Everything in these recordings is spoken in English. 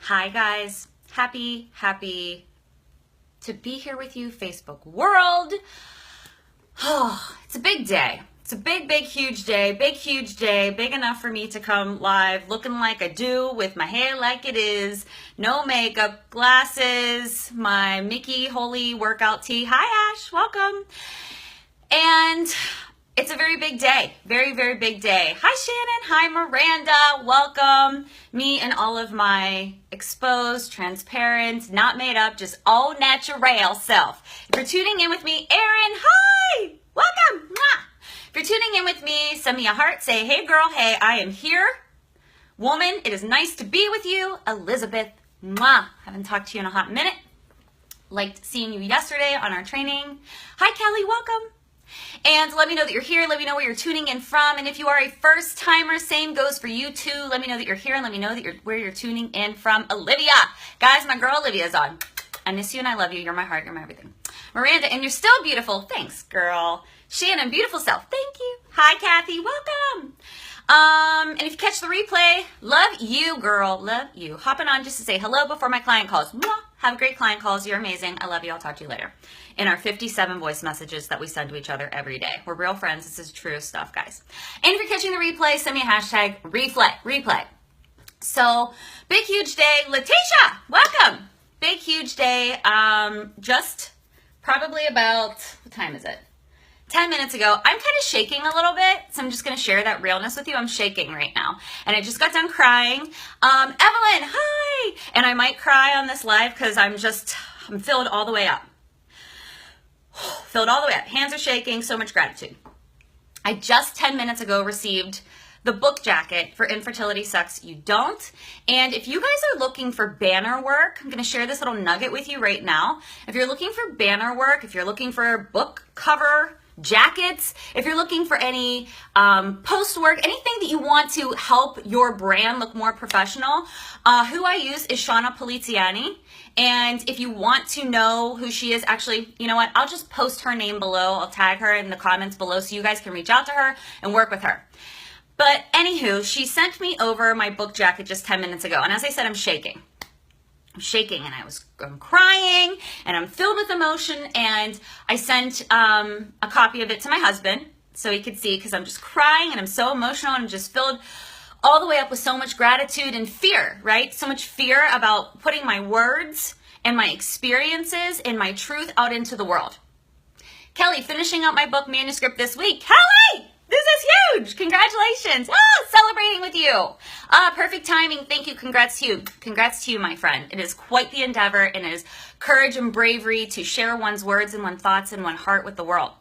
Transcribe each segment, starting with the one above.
Hi guys, happy to be here with you, Facebook world. Oh, it's a big day. It's a big, huge day, big enough for me to come live looking like I do with my hair like it is, no makeup, glasses, my Mickey Holy workout tee. Hi Ash, welcome. And it's a very big day, very big day. Hi Shannon, hi Miranda, welcome. Me and all of my exposed, transparent, not made up, just all natural self. If you're tuning in with me, Erin, hi, welcome. Mwah. If you're tuning in with me, send me a heart, say, hey girl, hey, I am here. Woman, it is nice to be with you. Elizabeth, mwah. Haven't talked to you in a hot minute. Liked seeing you yesterday on our training. Hi Kelly, welcome. And let me know that you're here. Let me know where you're tuning in from. And if you are a first timer, same goes for you too. Let me know that you're here and let me know that where you're tuning in from. Olivia. Guys, my girl Olivia's on. I miss you and I love you. You're my heart. You're my everything. Miranda, and you're still beautiful. Thanks, girl. Shannon, beautiful self. Thank you. Hi, Kathy. Welcome. And if you catch the replay, love you, girl. Love you. Hopping on just to say hello before my client calls. Mwah. Have great client calls. You're amazing. I love you. I'll talk to you later. In our 57 voice messages that we send to each other every day. We're real friends. This is true stuff, guys. And if you're catching the replay, send me a hashtag replay. So, big, huge day. Letitia, welcome. Big, huge day. Just probably about, what time is it? 10 minutes ago. I'm kind of shaking a little bit, so I'm just going to share that realness with you. I'm shaking right now. And I just got done crying. Evelyn, hi! And I might cry on this live because I'm filled all the way up. Filled all the way up. Hands are shaking. So much gratitude. I just 10 minutes ago received the book jacket for Infertility Sucks You Don't. And if you guys are looking for banner work, I'm going to share this little nugget with you right now. If you're looking for banner work, if you're looking for book cover jackets, if you're looking for any post work, anything that you want to help your brand look more professional, who I use is Shauna Poliziani. And if you want to know who she is, actually, you know what? I'll just post her name below. I'll tag her in the comments below so you guys can reach out to her and work with her. But anywho, she sent me over my book jacket just 10 minutes ago. And as I said, I'm shaking. And I'm crying and I'm filled with emotion, and I sent a copy of it to my husband so he could see, because I'm just crying and I'm so emotional and I'm just filled all the way up with so much gratitude and fear, right? So much fear about putting my words and my experiences and my truth out into the world. Kelly, finishing up my book manuscript this week. Kelly! This is huge. Congratulations. Celebrating with you. Perfect timing. Thank you. Congrats to you. Congrats to you, my friend. It is quite the endeavor, and it is courage and bravery to share one's words and one's thoughts and one's heart with the world.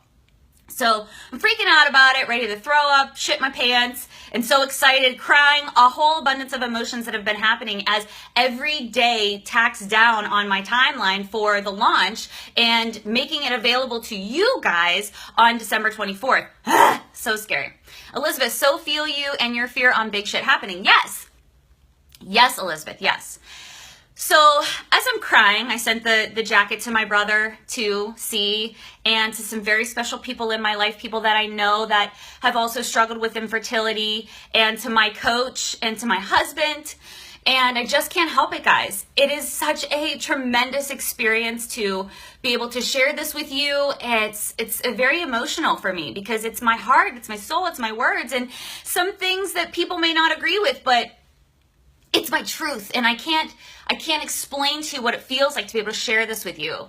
So I'm freaking out about it, ready to throw up, shit my pants, and so excited, crying, a whole abundance of emotions that have been happening as every day tacks down on my timeline for the launch and making it available to you guys on December 24th. So scary. Elizabeth, so feel you and your fear on big shit happening. Yes. Yes, Elizabeth, yes. So as I'm crying, I sent the jacket to my brother to see, and to some very special people in my life, people that I know that have also struggled with infertility, and to my coach and to my husband. And I just can't help it, guys. It is such a tremendous experience to be able to share this with you. It's very emotional for me because it's my heart, it's my soul, it's my words, and some things that people may not agree with, but it's my truth, and I can't explain to you what it feels like to be able to share this with you.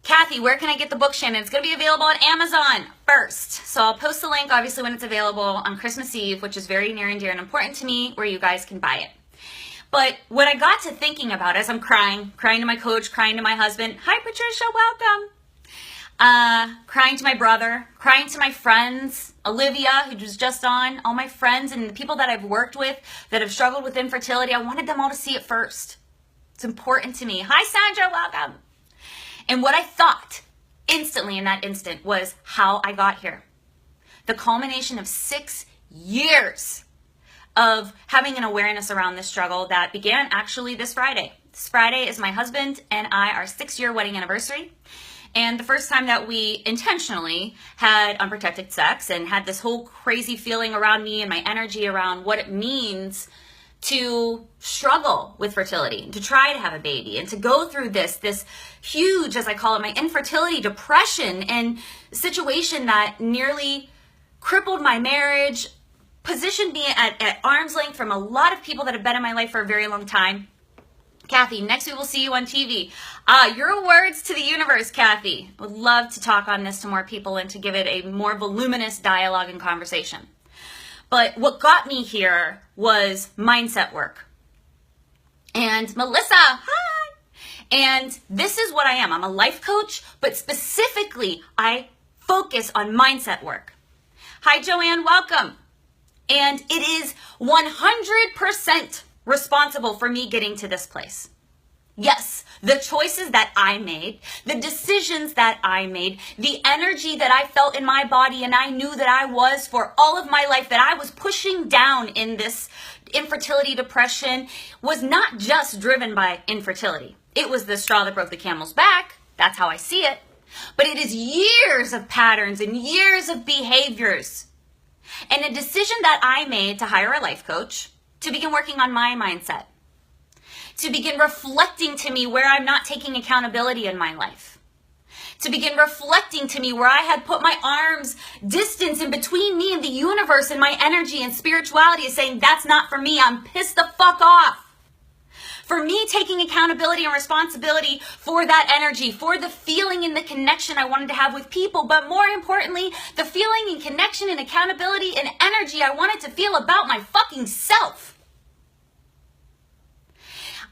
Kathy, where can I get the book, Shannon? It's going to be available on Amazon first. So I'll post the link, obviously, when it's available on Christmas Eve, which is very near and dear and important to me, where you guys can buy it. But what I got to thinking about as I'm crying to my coach, crying to my husband, hi Patricia, welcome. Crying to my brother, crying to my friends, Olivia, who was just on, all my friends and the people that I've worked with that have struggled with infertility. I wanted them all to see it first. It's important to me. Hi, Sandra, welcome. And what I thought instantly in that instant was how I got here. The culmination of 6 years of having an awareness around this struggle that began actually this Friday. This Friday is my husband and I, our 6-year wedding anniversary. And the first time that we intentionally had unprotected sex and had this whole crazy feeling around me and my energy around what it means to struggle with fertility and to try to have a baby and to go through this huge, as I call it, my infertility depression and situation that nearly crippled my marriage, positioned me at arm's length from a lot of people that have been in my life for a very long time. Kathy, next we will see you on TV. Your words to the universe, Kathy. Would love to talk on this to more people and to give it a more voluminous dialogue and conversation. But what got me here was mindset work. And Melissa, hi! And this is what I am. I'm a life coach, but specifically, I focus on mindset work. Hi, Joanne, welcome. And it is 100% responsible for me getting to this place. Yes, the choices that I made, the decisions that I made, the energy that I felt in my body and I knew that I was for all of my life, that I was pushing down in this infertility depression, was not just driven by infertility. It was the straw that broke the camel's back. That's how I see it. But it is years of patterns and years of behaviors. And a decision that I made to hire a life coach, to begin working on my mindset, to begin reflecting to me where I'm not taking accountability in my life, to begin reflecting to me where I had put my arms distance in between me and the universe and my energy and spirituality is saying, that's not for me. I'm pissed the fuck off. For me, taking accountability and responsibility for that energy, for the feeling and the connection I wanted to have with people, but more importantly, the feeling and connection and accountability and energy I wanted to feel about my fucking self.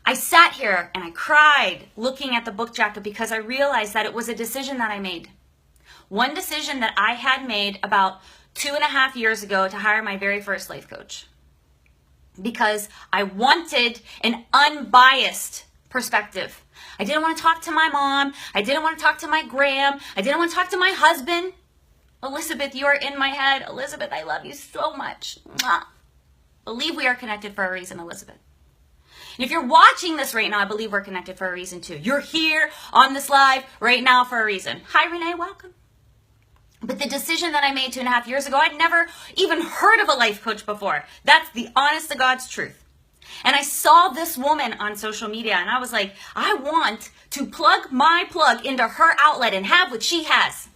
I sat here and I cried looking at the book jacket because I realized that it was a decision that I made. One decision that I had made about 2.5 years ago to hire my very first life coach. Because I wanted an unbiased perspective. I didn't want to talk to my mom. I didn't want to talk to my gram. I didn't want to talk to my husband. Elizabeth, you are in my head. Elizabeth, I love you so much. Mwah. Believe we are connected for a reason, Elizabeth. And if you're watching this right now, I believe we're connected for a reason too. You're here on this live right now for a reason. Hi, Renee, welcome. But the decision that I made 2.5 years ago, I'd never even heard of a life coach before. That's the honest to God's truth. And I saw this woman on social media and I was like, I want to plug my plug into her outlet and have what she has.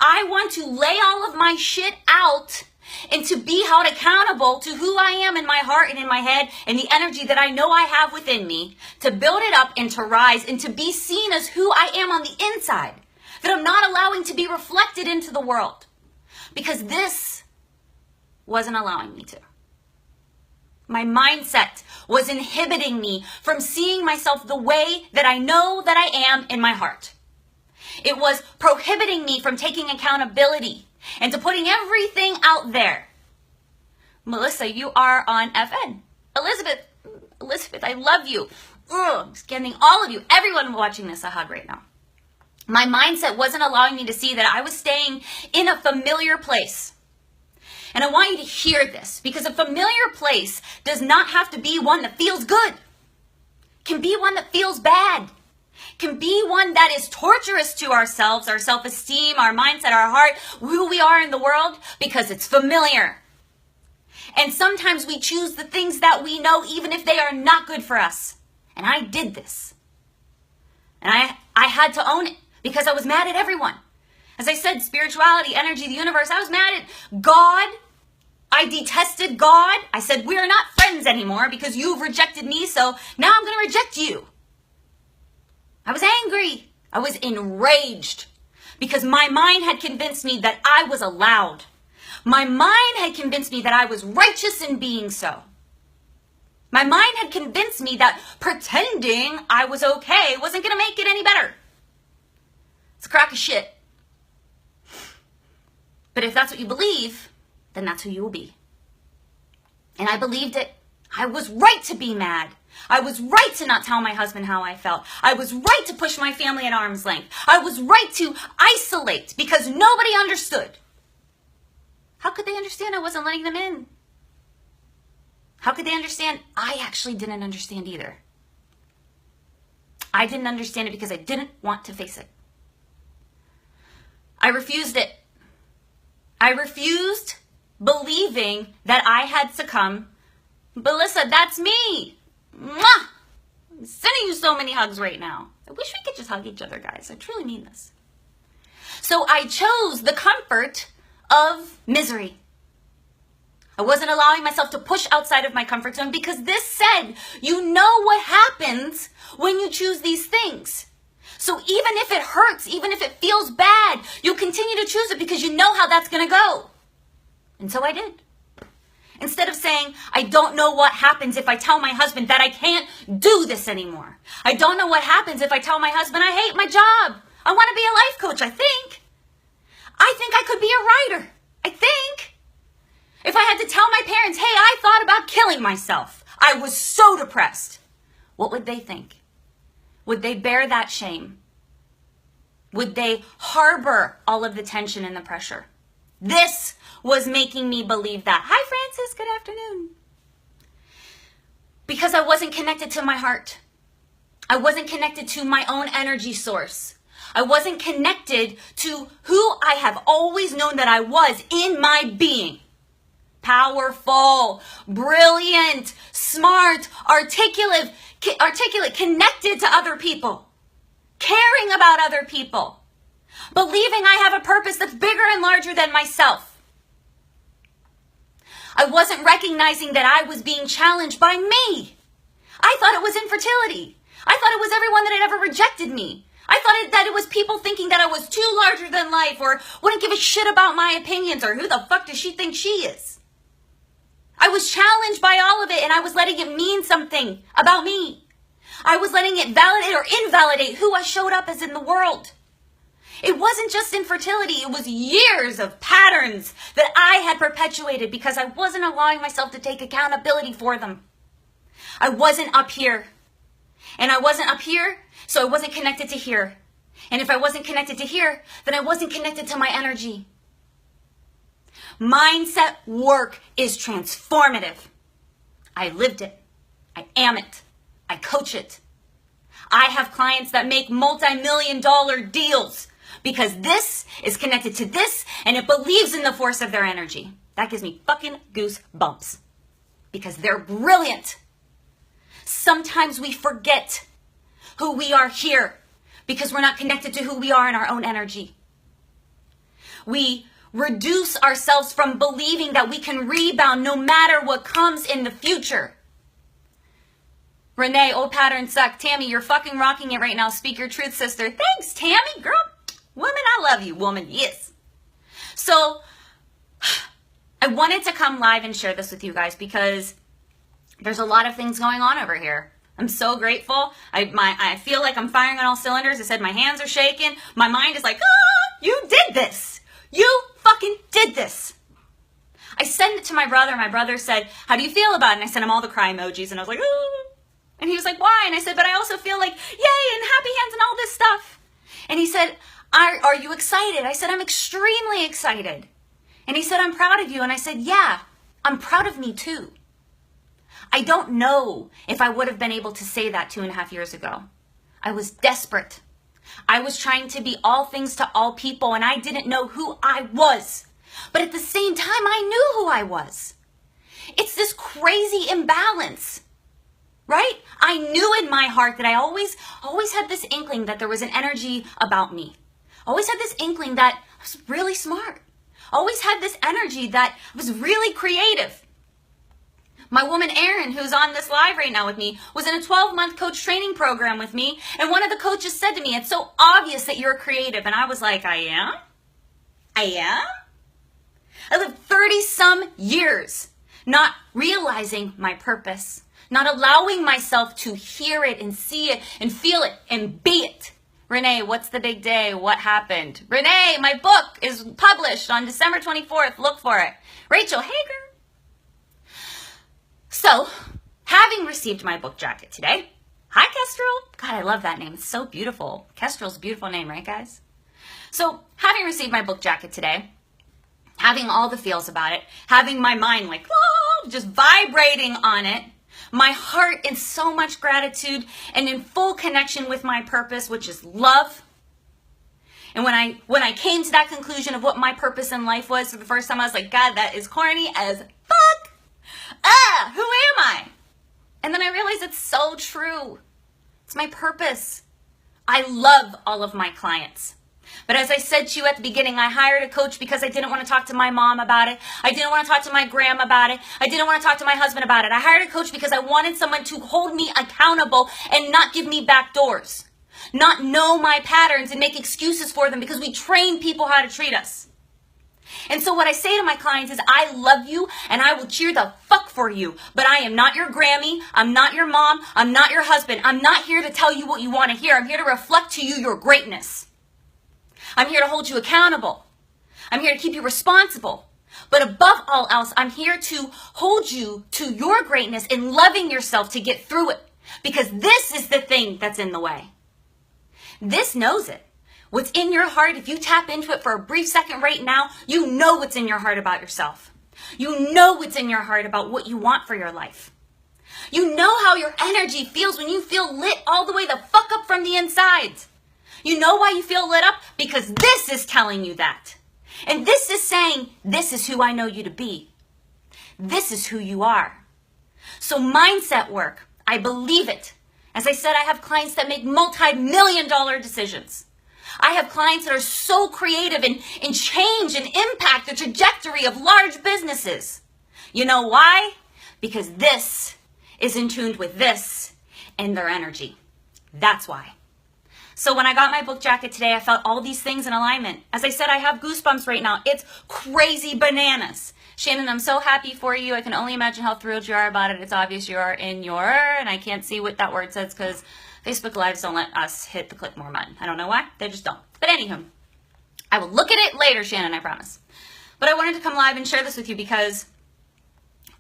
I want to lay all of my shit out and to be held accountable to who I am in my heart and in my head and the energy that I know I have within me to build it up and to rise and to be seen as who I am on the inside. That I'm not allowing to be reflected into the world. Because this wasn't allowing me to. My mindset was inhibiting me from seeing myself the way that I know that I am in my heart. It was prohibiting me from taking accountability and to putting everything out there. Melissa, you are on FN. Elizabeth, I love you. I'm sending all of you, everyone watching this, a hug right now. My mindset wasn't allowing me to see that I was staying in a familiar place. And I want you to hear this because a familiar place does not have to be one that feels good. It can be one that feels bad. It can be one that is torturous to ourselves, our self-esteem, our mindset, our heart, who we are in the world because it's familiar. And sometimes we choose the things that we know even if they are not good for us. And I did this. And I had to own it. Because I was mad at everyone. As I said, spirituality, energy, the universe, I was mad at God. I detested God. I said, we are not friends anymore because you've rejected me, so now I'm going to reject you. I was angry. I was enraged because my mind had convinced me that I was allowed. My mind had convinced me that I was righteous in being so. My mind had convinced me that pretending I was okay wasn't going to make it any better. It's a crock of shit. But if that's what you believe, then that's who you will be. And I believed it. I was right to be mad. I was right to not tell my husband how I felt. I was right to push my family at arm's length. I was right to isolate because nobody understood. How could they understand I wasn't letting them in? How could they understand? I actually didn't understand either. I didn't understand it because I didn't want to face it. I refused it. I refused believing that I had succumbed Belissa, that's me. Mwah! I'm sending you so many hugs right now. I wish we could just hug each other, guys. I truly mean this. So I chose the comfort of misery. I wasn't allowing myself to push outside of my comfort zone because this said, you know what happens when you choose these things. So even if it hurts, even if it feels bad, you'll continue to choose it because you know how that's going to go. And so I did. Instead of saying, I don't know what happens if I tell my husband that I can't do this anymore. I don't know what happens if I tell my husband I hate my job. I want to be a life coach, I think. I could be a writer. I think. If I had to tell my parents, hey, I thought about killing myself. I was so depressed. What would they think? Would they bear that shame? Would they harbor all of the tension and the pressure? This was making me believe that. Hi, Francis. Good afternoon. Because I wasn't connected to my heart. I wasn't connected to my own energy source. I wasn't connected to who I have always known that I was in my being. Powerful, brilliant, smart, articulate, connected to other people, caring about other people, believing I have a purpose that's bigger and larger than myself. I wasn't recognizing that I was being challenged by me. I thought it was infertility. I thought it was everyone that had ever rejected me. I thought that it was people thinking that I was too larger than life or wouldn't give a shit about my opinions or who the fuck does she think she is. I was challenged by all of it and I was letting it mean something about me. I was letting it validate or invalidate who I showed up as in the world. It wasn't just infertility, it was years of patterns that I had perpetuated because I wasn't allowing myself to take accountability for them. I wasn't up here. And I wasn't up here, so I wasn't connected to here. And if I wasn't connected to here, then I wasn't connected to my energy. Mindset work is transformative. I lived it. I am it. I coach it. I have clients that make multi-million-dollar deals because this is connected to this and it believes in the force of their energy. That gives me fucking goosebumps because they're brilliant. Sometimes we forget who we are here because we're not connected to who we are in our own energy. We reduce ourselves from believing that we can rebound no matter what comes in the future. Renee, old patterns suck. Tammy, you're fucking rocking it right now. Speak your truth, sister. Thanks, Tammy. Girl, woman, I love you. Woman, yes. So, I wanted to come live and share this with you guys because there's a lot of things going on over here. I'm so grateful. I feel like I'm firing on all cylinders. I said my hands are shaking. My mind is like, you did this. You fucking did this. I sent it to my brother. My brother said, how do you feel about it? And I sent him all the cry emojis. And I was like, oh. And he was like, why? And I said, but I also feel like, yay, and happy hands and all this stuff. And he said, are you excited? I said, I'm extremely excited. And he said, I'm proud of you. And I said, yeah, I'm proud of me too. I don't know if I would have been able to say that 2.5 years ago. I was desperate. I was trying to be all things to all people, and I didn't know who I was. But at the same time, I knew who I was. It's this crazy imbalance, right? I knew in my heart that I always had this inkling that there was an energy about me. Always had this inkling that I was really smart. Always had this energy that I was really creative. My woman, Erin, who's on this live right now with me, was in a 12-month coach training program with me. And one of the coaches said to me, it's so obvious that you're creative. And I was like, I am? I lived 30-some years not realizing my purpose, not allowing myself to hear it and see it and feel it and be it. Renee, what's the big day? What happened? Renee, my book is published on December 24th. Look for it. Rachel Hager. So, having received my book jacket today, hi Kestrel. God, I love that name. It's so beautiful. Kestrel's a beautiful name, right guys? So, having received my book jacket today, having all the feels about it, having my mind like, just vibrating on it, my heart in so much gratitude and in full connection with my purpose, which is love. And when I came to that conclusion of what my purpose in life was for the first time, I was like, God, that is corny as fuck. who am I? And then I realized it's so true. It's my purpose. I love all of my clients. But as I said to you at the beginning, I hired a coach because I didn't want to talk to my mom about it. I didn't want to talk to my grandma about it. I didn't want to talk to my husband about it. I hired a coach because I wanted someone to hold me accountable and not give me back doors. Not know my patterns and make excuses for them, because we train people how to treat us. And so what I say to my clients is, I love you and I will cheer the fuck for you, but I am not your Grammy. I'm not your mom. I'm not your husband. I'm not here to tell you what you want to hear. I'm here to reflect to you your greatness. I'm here to hold you accountable. I'm here to keep you responsible. But above all else, I'm here to hold you to your greatness and loving yourself to get through it, because this is the thing that's in the way. This knows it. What's in your heart, if you tap into it for a brief second right now, you know what's in your heart about yourself. You know what's in your heart about what you want for your life. You know how your energy feels when you feel lit all the way the fuck up from the inside. You know why you feel lit up? Because this is telling you that. And this is saying, this is who I know you to be. This is who you are. So mindset work, I believe it. As I said, I have clients that make multi-million-dollar decisions. I have clients that are so creative and change and impact the trajectory of large businesses. You know why? Because this is in tune with this and their energy. That's why. So when I got my book jacket today, I felt all these things in alignment. As I said, I have goosebumps right now. It's crazy bananas. Shannon, I'm so happy for you. I can only imagine how thrilled you are about it. It's obvious you are in your, and I can't see what that word says because Facebook Lives don't let us hit the click more button. I don't know why. They just don't. But anywho, I will look at it later, Shannon, I promise. But I wanted to come live and share this with you because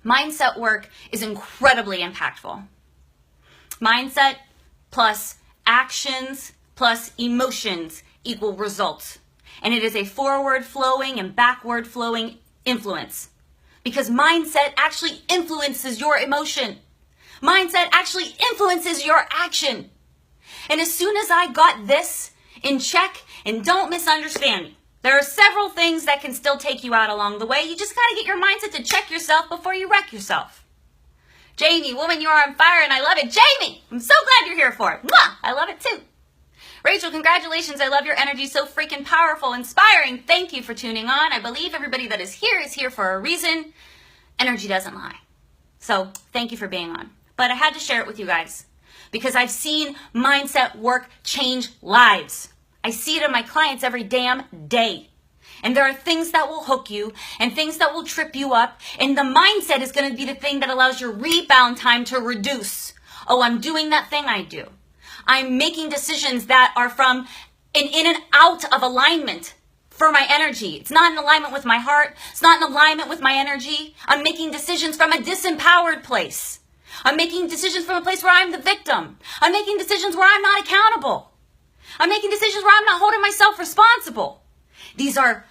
mindset work is incredibly impactful. Mindset plus actions plus emotions equal results. And it is a forward flowing and backward flowing influence. Because mindset actually influences your emotion. Mindset actually influences your action. And as soon as I got this in check, and don't misunderstand me, there are several things that can still take you out along the way. You just got to get your mindset to check yourself before you wreck yourself. Jamie, woman, you are on fire and I love it. Jamie, I'm so glad you're here for it. Mwah! I love it too. Rachel, congratulations. I love your energy. So freaking powerful, inspiring. Thank you for tuning on. I believe everybody that is here for a reason. Energy doesn't lie. So thank you for being on. But I had to share it with you guys because I've seen mindset work change lives. I see it in my clients every damn day. And there are things that will hook you and things that will trip you up. And the mindset is going to be the thing that allows your rebound time to reduce. Oh, I'm doing that thing I do. I'm making decisions that are from in and out of alignment for my energy. It's not in alignment with my heart. It's not in alignment with my energy. I'm making decisions from a disempowered place. I'm making decisions from a place where I'm the victim. I'm making decisions where I'm not accountable. I'm making decisions where I'm not holding myself responsible. These are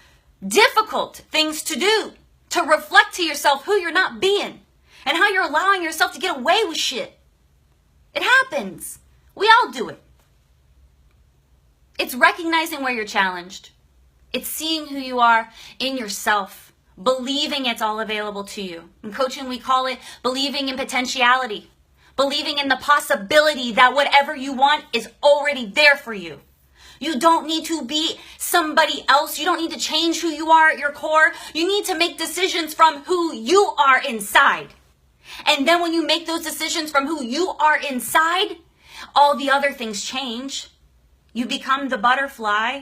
difficult things to do, to reflect to yourself who you're not being and how you're allowing yourself to get away with shit. It happens. We all do it. It's recognizing where you're challenged. It's seeing who you are in yourself, believing it's all available to you. In coaching, we call it believing in potentiality, believing in the possibility that whatever you want is already there for you. You don't need to be somebody else. You don't need to change who you are at your core. You need to make decisions from who you are inside. And then when you make those decisions from who you are inside, all the other things change. You become the butterfly.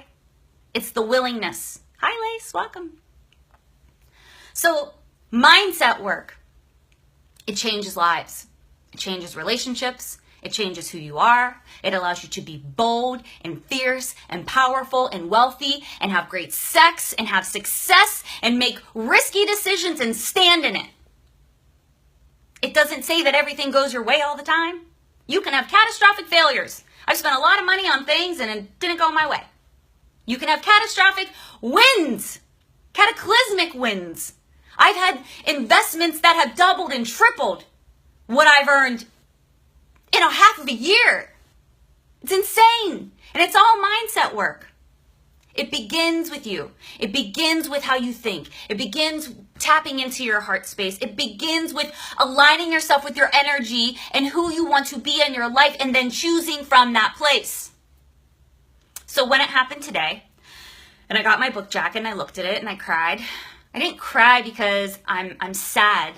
It's the willingness. Hi, Lace. Welcome. So mindset work, it changes lives. It changes relationships. It changes who you are. It allows you to be bold and fierce and powerful and wealthy and have great sex and have success and make risky decisions and stand in it. It doesn't say that everything goes your way all the time. You can have catastrophic failures. I've spent a lot of money on things and it didn't go my way. You can have catastrophic wins, cataclysmic wins. I've had investments that have doubled and tripled what I've earned in a half of a year. It's insane. And it's all mindset work. It begins with you. It begins with how you think. It begins tapping into your heart space. It begins with aligning yourself with your energy and who you want to be in your life, and then choosing from that place. So when it happened today, and I got my book jacket and I looked at it and I cried, I didn't cry because I'm sad.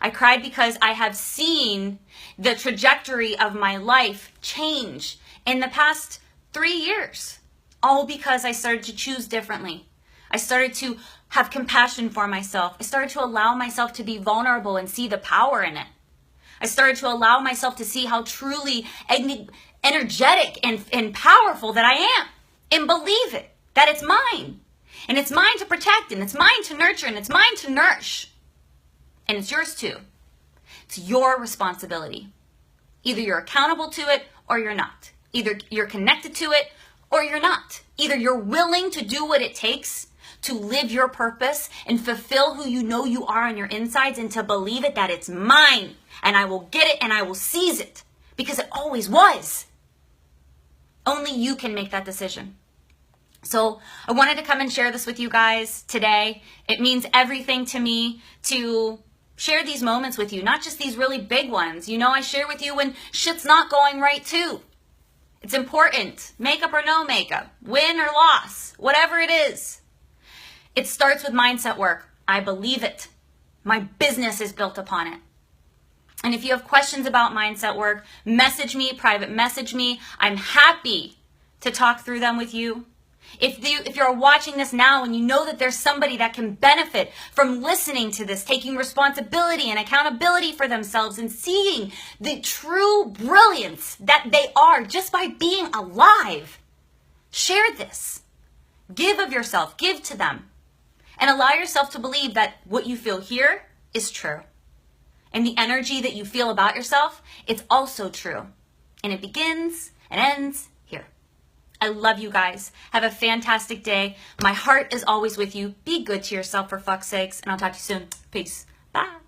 I cried because I have seen the trajectory of my life change in the past 3 years, all because I started to choose differently. I started to have compassion for myself. I started to allow myself to be vulnerable and see the power in it. I started to allow myself to see how truly energetic and powerful that I am, and believe it, that it's mine. And it's mine to protect, and it's mine to nurture, and it's mine to nourish. And it's yours too. It's your responsibility. Either you're accountable to it or you're not. Either you're connected to it or you're not. Either you're willing to do what it takes to live your purpose and fulfill who you know you are on your insides, and to believe it, that it's mine and I will get it and I will seize it, because it always was. Only you can make that decision. So I wanted to come and share this with you guys today. It means everything to me to share these moments with you, not just these really big ones. You know, I share with you when shit's not going right too. It's important, makeup or no makeup, win or loss, whatever it is. It starts with mindset work. I believe it. My business is built upon it. And if you have questions about mindset work, message me, private message me. I'm happy to talk through them with you. If you're watching this now and you know that there's somebody that can benefit from listening to this, taking responsibility and accountability for themselves and seeing the true brilliance that they are just by being alive, share this. Give of yourself, give to them, and allow yourself to believe that what you feel here is true. And the energy that you feel about yourself, it's also true. And it begins and ends here. I love you guys. Have a fantastic day. My heart is always with you. Be good to yourself, for fuck's sakes. And I'll talk to you soon. Peace. Bye.